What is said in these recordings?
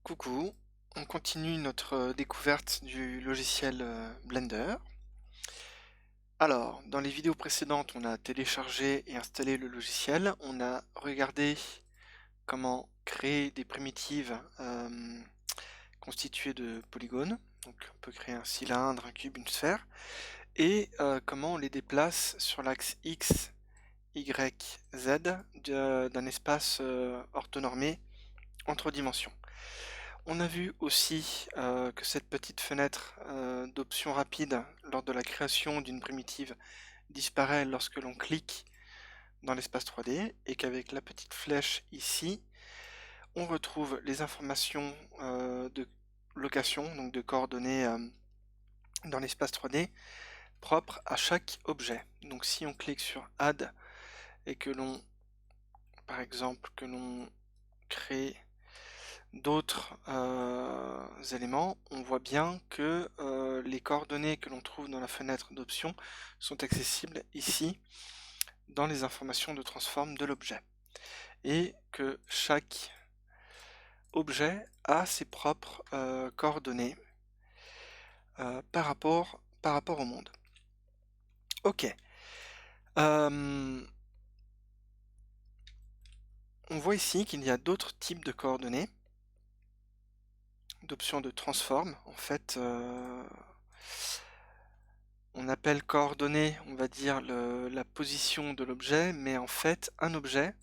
Coucou, on continue notre découverte du logiciel Blender. Alors, dans les vidéos précédentes, on a téléchargé et installé le logiciel. On a regardé comment créer des primitives constituées de polygones. Donc, on peut créer un cylindre, un cube, une sphère. Et comment on les déplace sur l'axe X, Y, Z d'un espace orthonormé en 3 dimensions. On a vu aussi que cette petite fenêtre d'options rapides lors de la création d'une primitive disparaît lorsque l'on clique dans l'espace 3D et qu'avec la petite flèche ici, on retrouve les informations de location, donc de coordonnées dans l'espace 3D propres à chaque objet. Donc si on clique sur Add et que l'on, par exemple, que l'on crée d'autres éléments, on voit bien que les coordonnées que l'on trouve dans la fenêtre d'options sont accessibles ici dans les informations de transform de l'objet et que chaque objet a ses propres coordonnées par rapport au monde. Ok. On voit ici qu'il y a d'autres types de coordonnées, d'options de transform. En fait, on appelle coordonnées, on va dire, la position de l'objet, mais en fait, un objet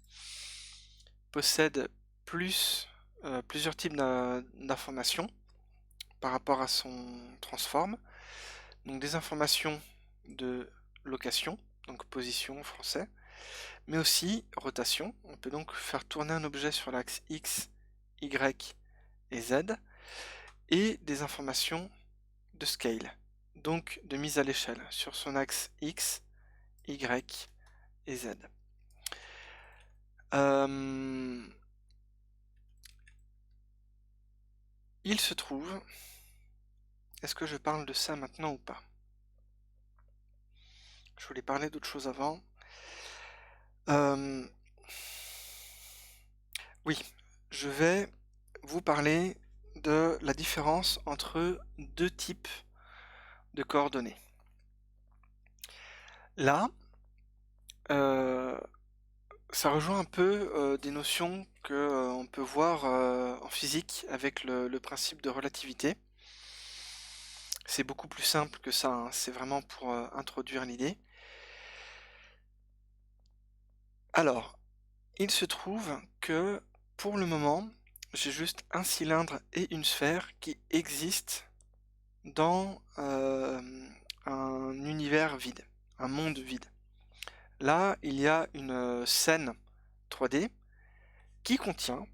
possède plusieurs types d'informations par rapport à son transform. Donc des informations de location, donc position en français, mais aussi rotation. On peut donc faire tourner un objet sur l'axe X, Y et Z, et des informations de scale, donc de mise à l'échelle sur son axe X, Y et Z. Il se trouve, est-ce que je parle de ça maintenant ou pas? Je voulais parler d'autre chose avant. Oui, je vais vous parler de la différence entre deux types de coordonnées. Là, ça rejoint un peu des notions que on peut voir en physique avec le principe de relativité. C'est beaucoup plus simple que ça, hein. C'est vraiment pour introduire l'idée. Alors, il se trouve que pour le moment, j'ai juste un cylindre et une sphère qui existent dans un univers vide, un monde vide. Là, il y a une scène 3D qui contient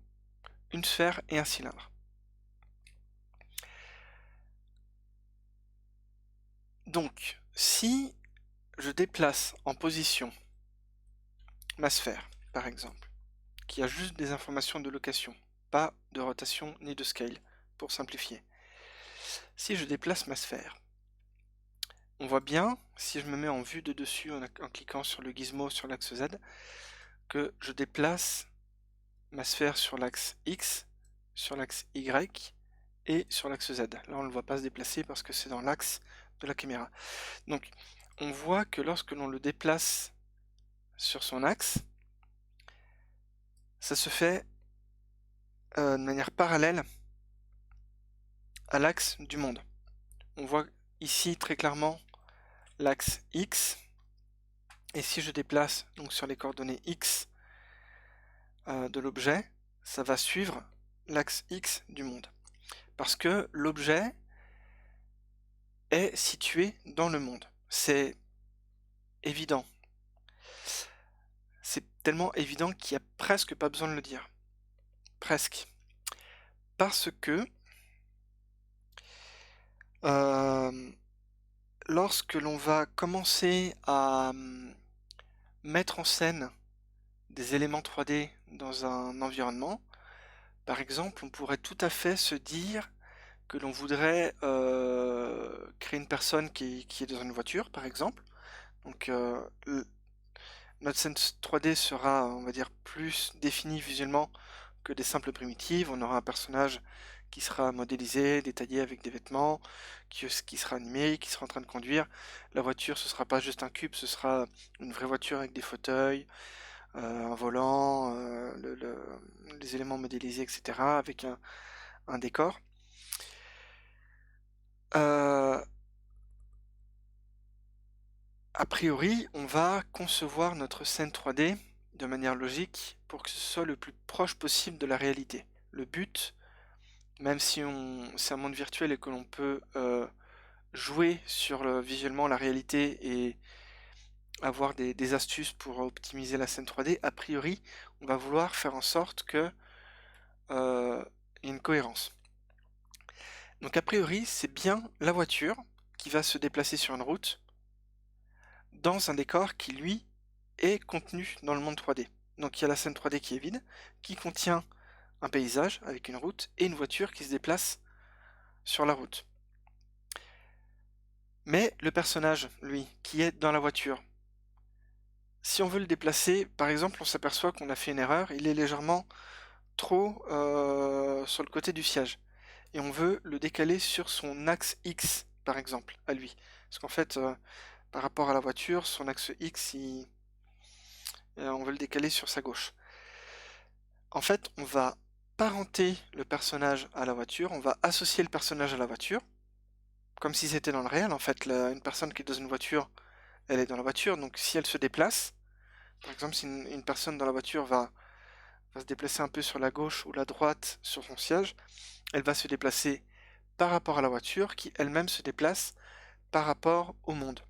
une sphère et un cylindre. Donc, si je déplace en position ma sphère, par exemple, qui a juste des informations de location, pas de rotation ni de scale, pour simplifier. Si je déplace ma sphère, on voit bien, si je me mets en vue de dessus en cliquant sur le gizmo sur l'axe Z, que je déplace ma sphère sur l'axe X, sur l'axe Y et sur l'axe Z. Là, on ne le voit pas se déplacer parce que c'est dans l'axe de la caméra. Donc, on voit que lorsque l'on le déplace sur son axe, ça se fait de manière parallèle à l'axe du monde. On voit ici très clairement l'axe X, et si je déplace donc sur les coordonnées X de l'objet, ça va suivre l'axe X du monde. Parce que l'objet est situé dans le monde. C'est évident. C'est tellement évident qu'il n'y a presque pas besoin de le dire. Presque. Parce que lorsque l'on va commencer à mettre en scène des éléments 3D dans un environnement, par exemple, on pourrait tout à fait se dire que l'on voudrait créer une personne qui est dans une voiture, par exemple. Donc notre scène 3D sera, on va dire, plus définie visuellement que des simples primitives. On aura un personnage qui sera modélisé, détaillé avec des vêtements, qui sera animé, qui sera en train de conduire. La voiture, ce sera pas juste un cube, ce sera une vraie voiture avec des fauteuils, un volant, les éléments modélisés, etc., avec un décor. Euh, a priori, on va concevoir notre scène 3D de manière logique pour que ce soit le plus proche possible de la réalité. Le but, même si c'est un monde virtuel et que l'on peut jouer sur visuellement la réalité et avoir des astuces pour optimiser la scène 3D, a priori, on va vouloir faire en sorte que il y ait une cohérence. Donc a priori, c'est bien la voiture qui va se déplacer sur une route dans un décor qui, lui, est contenu dans le monde 3D. Donc il y a la scène 3D qui est vide, qui contient un paysage avec une route et une voiture qui se déplace sur la route. Mais le personnage, lui, qui est dans la voiture, si on veut le déplacer, par exemple, on s'aperçoit qu'on a fait une erreur, il est légèrement trop sur le côté du siège. Et on veut le décaler sur son axe X, par exemple, à lui. Parce qu'en fait, par rapport à la voiture, son axe X, on veut le décaler sur sa gauche. En fait, on va parenter le personnage à la voiture, on va associer le personnage à la voiture, comme si c'était dans le réel. En fait, une personne qui est dans une voiture, elle est dans la voiture, donc si elle se déplace, par exemple, si une personne dans la voiture va se déplacer un peu sur la gauche ou la droite sur son siège, elle va se déplacer par rapport à la voiture qui elle-même se déplace par rapport au monde.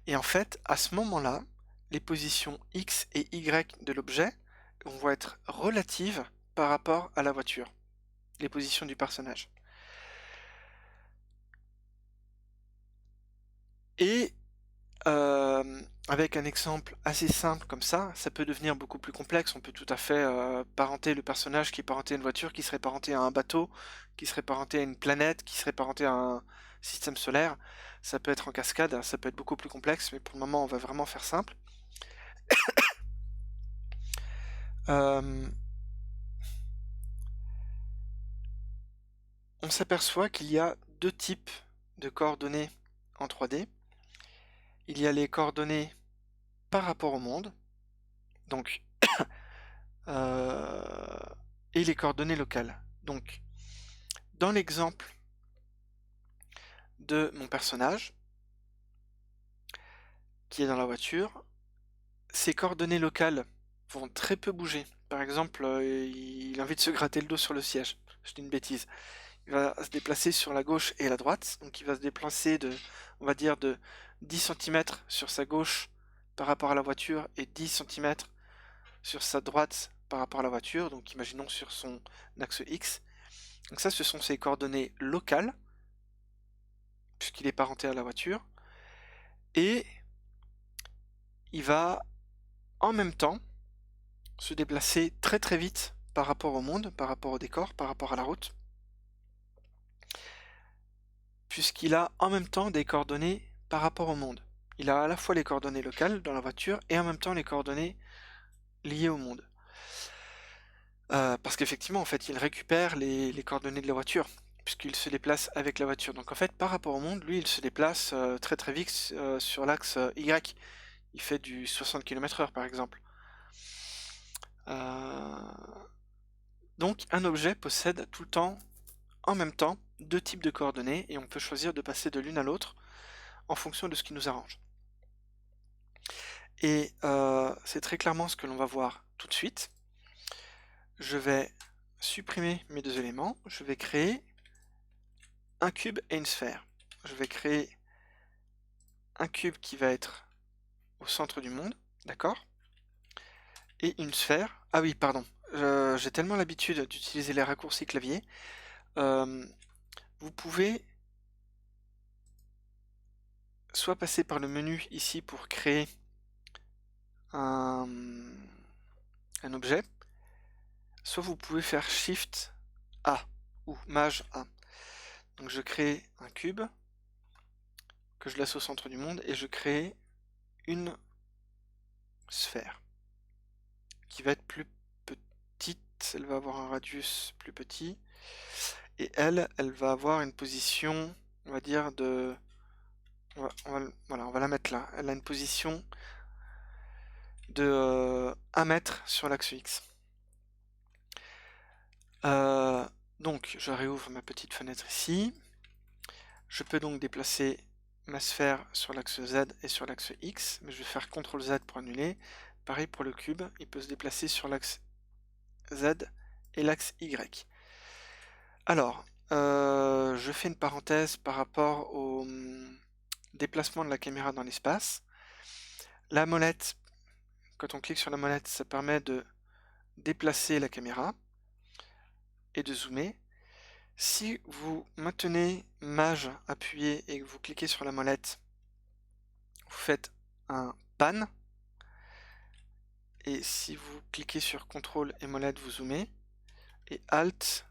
Et en fait, à ce moment-là, les positions X et Y de l'objet vont être relatives par rapport à la voiture, les positions du personnage. Et avec un exemple assez simple comme ça peut devenir beaucoup plus complexe. On peut tout à fait parenter le personnage qui est parenté à une voiture, qui serait parenté à un bateau, qui serait parenté à une planète, qui serait parenté à un système solaire. Ça peut être en cascade, ça peut être beaucoup plus complexe, mais pour le moment on va vraiment faire simple. Euh, on s'aperçoit qu'il y a deux types de coordonnées en 3D. Il y a les coordonnées par rapport au monde, donc euh, et les coordonnées locales. Donc, dans l'exemple de mon personnage, qui est dans la voiture, ses coordonnées locales vont très peu bouger. Par exemple, il a envie de se gratter le dos sur le siège. Je dis une bêtise. Il va se déplacer sur la gauche et la droite, donc il va se déplacer on va dire, de 10 cm sur sa gauche par rapport à la voiture et 10 cm sur sa droite par rapport à la voiture, donc imaginons sur son axe X. Donc ça, ce sont ses coordonnées locales, puisqu'il est parenté à la voiture, et il va en même temps se déplacer très très vite par rapport au monde, par rapport au décor, par rapport à la route, puisqu'il a en même temps des coordonnées par rapport au monde. Il a à la fois les coordonnées locales dans la voiture et en même temps les coordonnées liées au monde. Parce qu'effectivement, en fait, il récupère les coordonnées de la voiture, puisqu'il se déplace avec la voiture. Donc en fait, par rapport au monde, lui, il se déplace très très vite sur l'axe Y. Il fait du 60 km/h par exemple. Donc un objet possède tout le temps, en même temps, deux types de coordonnées et on peut choisir de passer de l'une à l'autre en fonction de ce qui nous arrange. Et c'est très clairement ce que l'on va voir tout de suite. Je vais supprimer mes deux éléments, je vais créer un cube et une sphère. Je vais créer un cube qui va être au centre du monde, d'accord? Et une sphère. Ah oui, pardon. J'ai tellement l'habitude d'utiliser les raccourcis clavier. Vous pouvez soit passer par le menu ici pour créer un objet, soit vous pouvez faire Shift A ou Maj A. Donc je crée un cube que je laisse au centre du monde et je crée une sphère qui va être plus petite, elle va avoir un radius plus petit. Et elle va avoir une position, on va dire, de... voilà, on va la mettre là. Elle a une position de 1 mètre sur l'axe X. Donc, je réouvre ma petite fenêtre ici. Je peux donc déplacer ma sphère sur l'axe Z et sur l'axe X, mais je vais faire CTRL Z pour annuler. Pareil pour le cube, il peut se déplacer sur l'axe Z et l'axe Y. Alors, je fais une parenthèse par rapport au déplacement de la caméra dans l'espace. La molette, quand on clique sur la molette, ça permet de déplacer la caméra et de zoomer. Si vous maintenez Maj appuyé et que vous cliquez sur la molette, vous faites un pan. Et si vous cliquez sur CTRL et molette, vous zoomez. Et Alt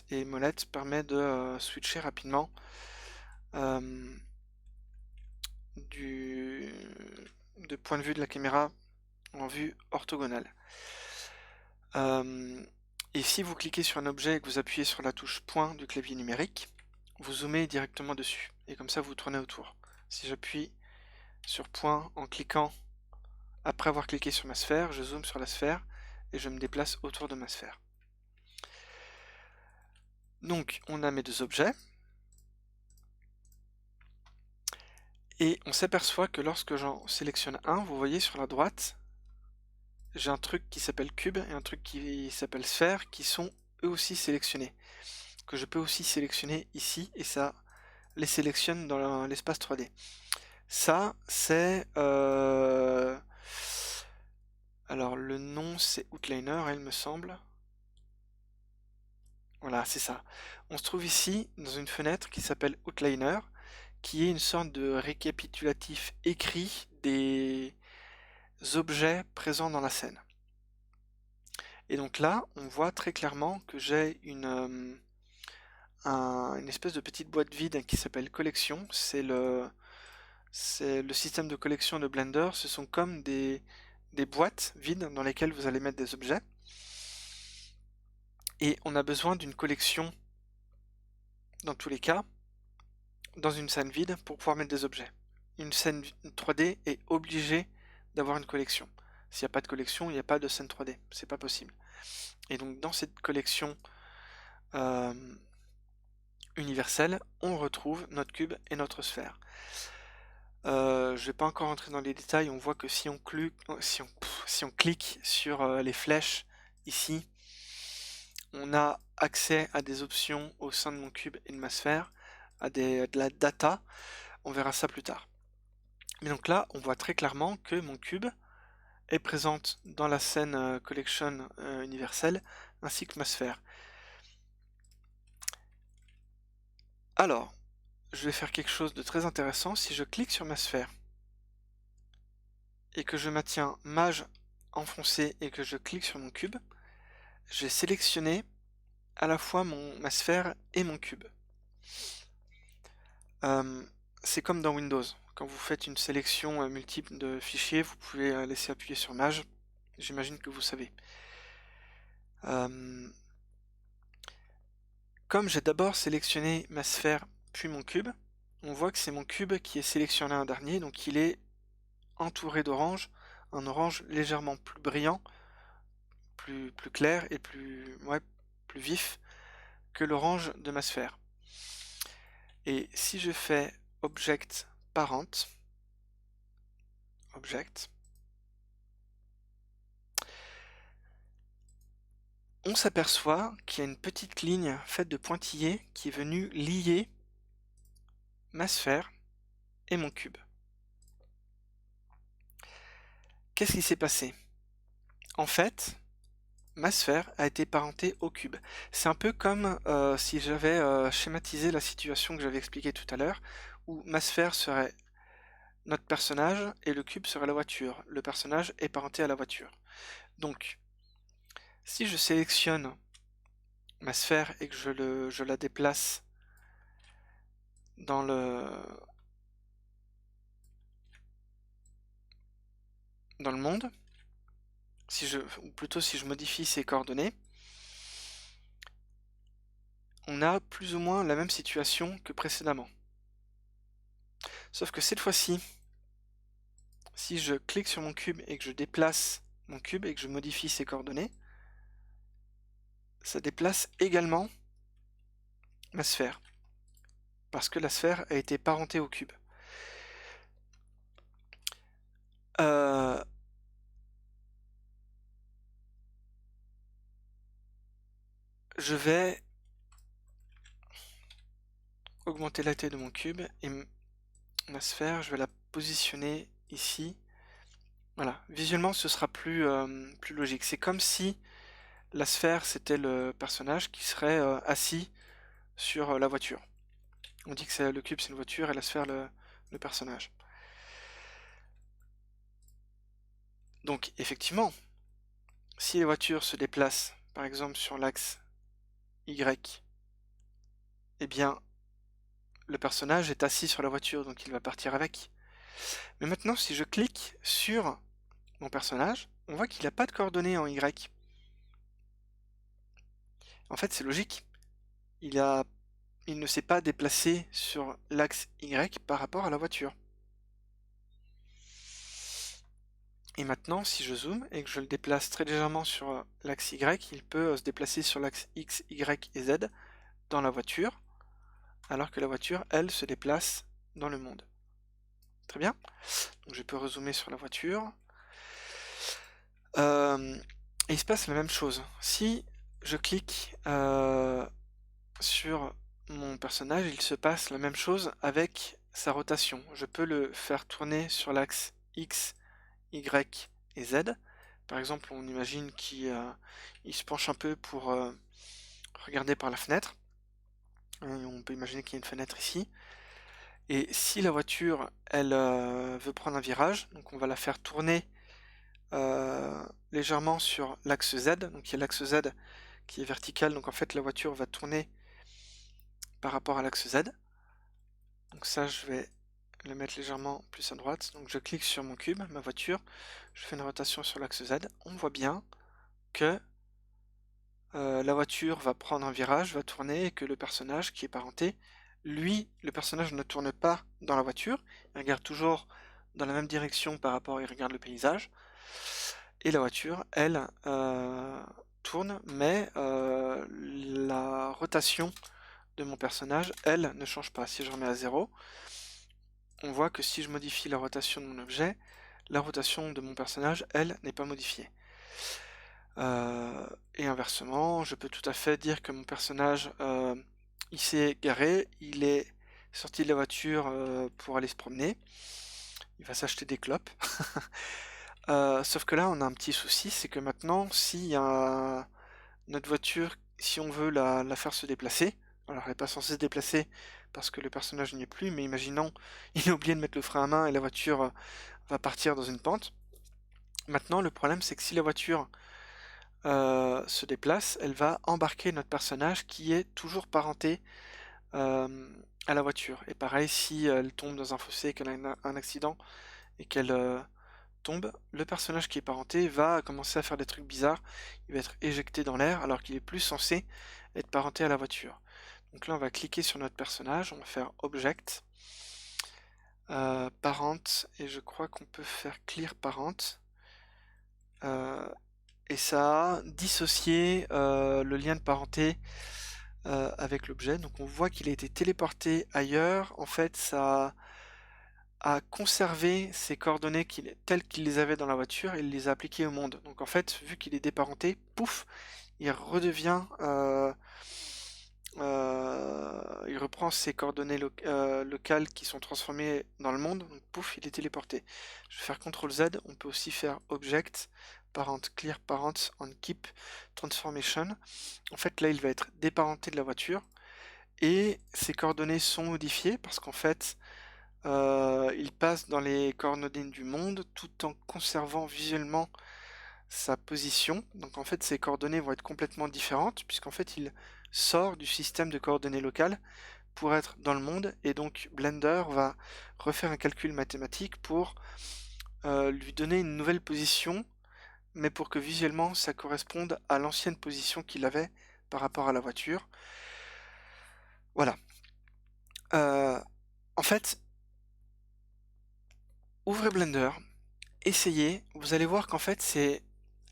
et molette permet de switcher rapidement de point de vue de la caméra en vue orthogonale. Et si vous cliquez sur un objet et que vous appuyez sur la touche point du clavier numérique, vous zoomez directement dessus. Et comme ça, vous tournez autour. Si j'appuie sur point en cliquant, après avoir cliqué sur ma sphère, je zoome sur la sphère et je me déplace autour de ma sphère. Donc, on a mes deux objets. Et on s'aperçoit que lorsque j'en sélectionne un, vous voyez sur la droite, j'ai un truc qui s'appelle cube et un truc qui s'appelle sphère qui sont eux aussi sélectionnés. Que je peux aussi sélectionner ici et ça les sélectionne dans l'espace 3D. Ça, c'est... alors le nom c'est Outliner, il me semble. Voilà, c'est ça. On se trouve ici dans une fenêtre qui s'appelle Outliner, qui est une sorte de récapitulatif écrit des objets présents dans la scène. Et donc là, on voit très clairement que j'ai une espèce de petite boîte vide qui s'appelle collection. C'est le système de collection de Blender. Ce sont comme des boîtes vides dans lesquelles vous allez mettre des objets. Et on a besoin d'une collection, dans tous les cas, dans une scène vide pour pouvoir mettre des objets. Une scène 3D est obligée d'avoir une collection. S'il n'y a pas de collection, il n'y a pas de scène 3D. C'est pas possible. Et donc dans cette collection universelle, on retrouve notre cube et notre sphère. Je ne vais pas encore rentrer dans les détails, on voit que si on clique sur les flèches ici, on a accès à des options au sein de mon cube et de ma sphère, à de la data, on verra ça plus tard. Mais donc là, on voit très clairement que mon cube est présente dans la scène collection universelle, ainsi que ma sphère. Alors, je vais faire quelque chose de très intéressant. Si je clique sur ma sphère et que je maintiens Maj enfoncé et que je clique sur mon cube, j'ai sélectionné à la fois ma sphère et mon cube. C'est comme dans Windows. Quand vous faites une sélection multiple de fichiers, vous pouvez laisser appuyer sur Maj. J'imagine que vous savez. Comme j'ai d'abord sélectionné ma sphère puis mon cube, on voit que c'est mon cube qui est sélectionné en dernier, donc il est entouré d'orange, un orange légèrement plus brillant, plus clair et plus vif que l'orange de ma sphère. Et si je fais Object Parent, Object, on s'aperçoit qu'il y a une petite ligne faite de pointillés qui est venue lier ma sphère et mon cube. Qu'est-ce qui s'est passé? En fait, ma sphère a été parentée au cube. C'est un peu comme si j'avais schématisé la situation que j'avais expliquée tout à l'heure, où ma sphère serait notre personnage et le cube serait la voiture. Le personnage est parenté à la voiture. Donc, si je sélectionne ma sphère et que je la déplace dans le monde, ou plutôt si je modifie ses coordonnées, on a plus ou moins la même situation que précédemment. Sauf que cette fois-ci, si je clique sur mon cube et que je déplace mon cube et que je modifie ses coordonnées, ça déplace également ma sphère, parce que la sphère a été parentée au cube. Euh, je vais augmenter la taille de mon cube et ma sphère, je vais la positionner ici. Voilà, visuellement ce sera plus logique. C'est comme si la sphère c'était le personnage qui serait assis sur la voiture. On dit que le cube c'est une voiture et la sphère le personnage. Donc effectivement, si les voitures se déplacent par exemple sur l'axe Y, eh bien le personnage est assis sur la voiture donc il va partir avec. Mais maintenant si je clique sur mon personnage, on voit qu'il n'a pas de coordonnées en Y. En fait c'est logique, il ne s'est pas déplacé sur l'axe Y par rapport à la voiture. Et maintenant, si je zoome et que je le déplace très légèrement sur l'axe Y, il peut se déplacer sur l'axe X, Y et Z dans la voiture, alors que la voiture, elle, se déplace dans le monde. Très bien. Donc je peux rezoomer sur la voiture. Et il se passe la même chose. Si je clique sur mon personnage, il se passe la même chose avec sa rotation. Je peux le faire tourner sur l'axe X, Y et Z. Par exemple, on imagine qu'il se penche un peu pour regarder par la fenêtre. On peut imaginer qu'il y a une fenêtre ici. Et si la voiture, elle veut prendre un virage, donc on va la faire tourner légèrement sur l'axe Z. Donc il y a l'axe Z qui est vertical, donc en fait la voiture va tourner par rapport à l'axe Z. Donc ça, je vais le mettre légèrement plus à droite. Donc je clique sur mon cube, ma voiture, je fais une rotation sur l'axe Z. On voit bien que la voiture va prendre un virage, va tourner, et que le personnage qui est parenté, lui, le personnage ne tourne pas dans la voiture, il regarde toujours dans la même direction par rapport, il regarde le paysage, et la voiture, elle, tourne, mais la rotation de mon personnage, elle, ne change pas. Si je remets à 0, on voit que si je modifie la rotation de mon objet, la rotation de mon personnage, elle, n'est pas modifiée. Et inversement, je peux tout à fait dire que mon personnage, il s'est garé, il est sorti de la voiture pour aller se promener, il va s'acheter des clopes. Sauf que là, on a un petit souci, c'est que maintenant, si notre voiture, si on veut la faire se déplacer, alors elle n'est pas censée se déplacer parce que le personnage n'y est plus, mais imaginons, il a oublié de mettre le frein à main et la voiture va partir dans une pente. Maintenant, le problème, c'est que si la voiture se déplace, elle va embarquer notre personnage qui est toujours parenté à la voiture. Et pareil, si elle tombe dans un fossé, qu'elle a un accident et qu'elle tombe, le personnage qui est parenté va commencer à faire des trucs bizarres. Il va être éjecté dans l'air alors qu'il est plus censé être parenté à la voiture. Donc là, on va cliquer sur notre personnage, on va faire Object, Parent, et je crois qu'on peut faire Clear Parent. Et ça a dissocié le lien de parenté avec l'objet. Donc on voit qu'il a été téléporté ailleurs. En fait, ça a conservé ses coordonnées telles qu'il les avait dans la voiture et il les a appliquées au monde. Donc en fait, vu qu'il est déparenté, pouf, il redevient... il reprend ses coordonnées locales qui sont transformées dans le monde. Donc pouf, il est téléporté. Je vais faire CTRL Z. On peut aussi faire Object, Parent, Clear Parent, on Keep Transformation. En fait, là, il va être déparenté de la voiture et ses coordonnées sont modifiées parce qu'en fait, il passe dans les coordonnées du monde tout en conservant visuellement sa position. Donc en fait, ses coordonnées vont être complètement différentes puisqu'en fait, il sort du système de coordonnées locales pour être dans le monde et donc Blender va refaire un calcul mathématique pour lui donner une nouvelle position, mais pour que visuellement ça corresponde à l'ancienne position qu'il avait par rapport à la voiture. Voilà. Euh, En fait, ouvrez Blender, essayez, vous allez voir qu'en fait c'est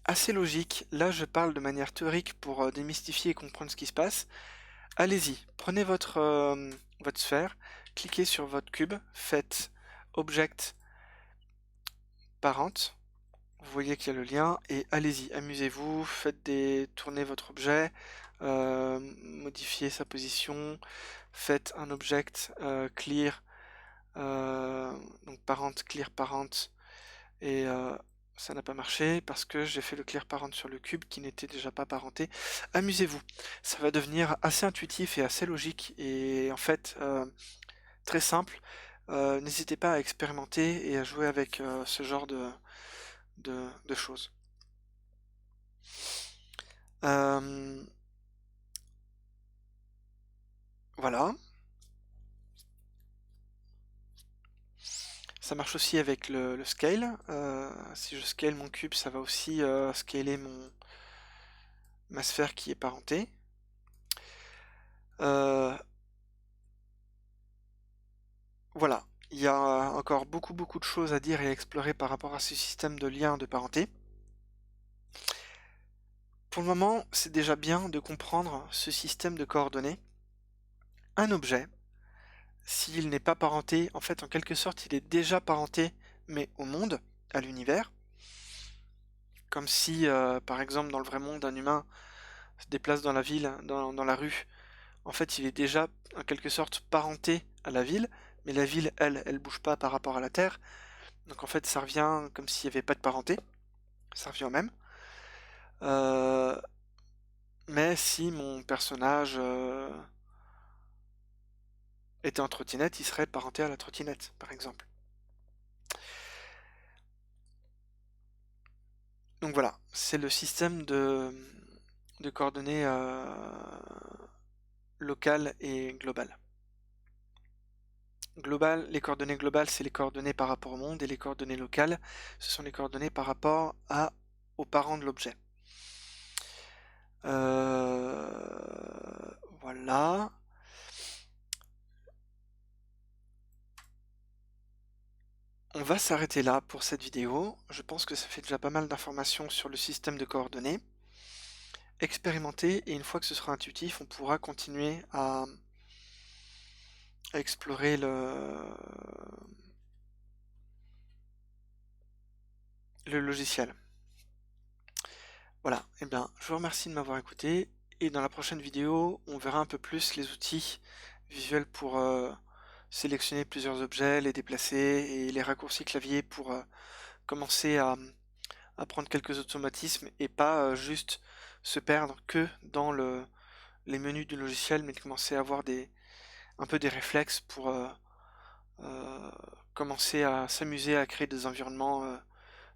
assez logique. Là, je parle de manière théorique pour démystifier et comprendre ce qui se passe. Allez-y, prenez votre sphère, cliquez sur votre cube, faites Object Parent, vous voyez qu'il y a le lien, et allez-y, amusez-vous, tournez votre objet, modifiez sa position, faites un object clear, donc parent, clear parent, et ça n'a pas marché parce que j'ai fait le clear parent sur le cube qui n'était déjà pas parenté. Amusez-vous, ça va devenir assez intuitif et assez logique, et en fait très simple. N'hésitez pas à expérimenter et à jouer avec ce genre de choses. Euh, voilà. Ça marche aussi avec le scale. Si je scale mon cube, ça va aussi scaler ma sphère qui est parentée. Euh, voilà. Il y a encore beaucoup de choses à dire et à explorer par rapport à ce système de lien de parenté. Pour le moment, c'est déjà bien de comprendre ce système de coordonnées. Un objet, s'il n'est pas parenté, en fait, en quelque sorte, il est déjà parenté, mais au monde, à l'univers. Comme si, par exemple, dans le vrai monde, un humain se déplace dans la ville, dans la rue. En fait, il est déjà, en quelque sorte, parenté à la ville, mais la ville, elle bouge pas par rapport à la Terre. Donc en fait, ça revient comme s'il n'y avait pas de parenté. Ça revient au même. Euh, mais si mon personnage était en trottinette, il serait parenté à la trottinette, par exemple. Donc voilà, c'est le système de coordonnées locales et globales. Les coordonnées globales, c'est les coordonnées par rapport au monde, et les coordonnées locales, ce sont les coordonnées par rapport aux parents de l'objet. Voilà. On va s'arrêter là pour cette vidéo. Je pense que ça fait déjà pas mal d'informations sur le système de coordonnées. Expérimenter, et une fois que ce sera intuitif, on pourra continuer à explorer le logiciel. Voilà, et bien, je vous remercie de m'avoir écouté, et dans la prochaine vidéo, on verra un peu plus les outils visuels pour sélectionner plusieurs objets, les déplacer, et les raccourcis clavier pour commencer à prendre quelques automatismes et pas juste se perdre que dans les menus du logiciel, mais de commencer à avoir un peu des réflexes pour euh, commencer à s'amuser à créer des environnements de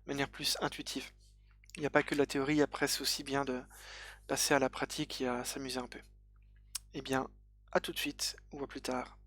manière plus intuitive. Il n'y a pas que la théorie, après c'est aussi bien de passer à la pratique et à s'amuser un peu. Eh bien, à tout de suite ou à plus tard.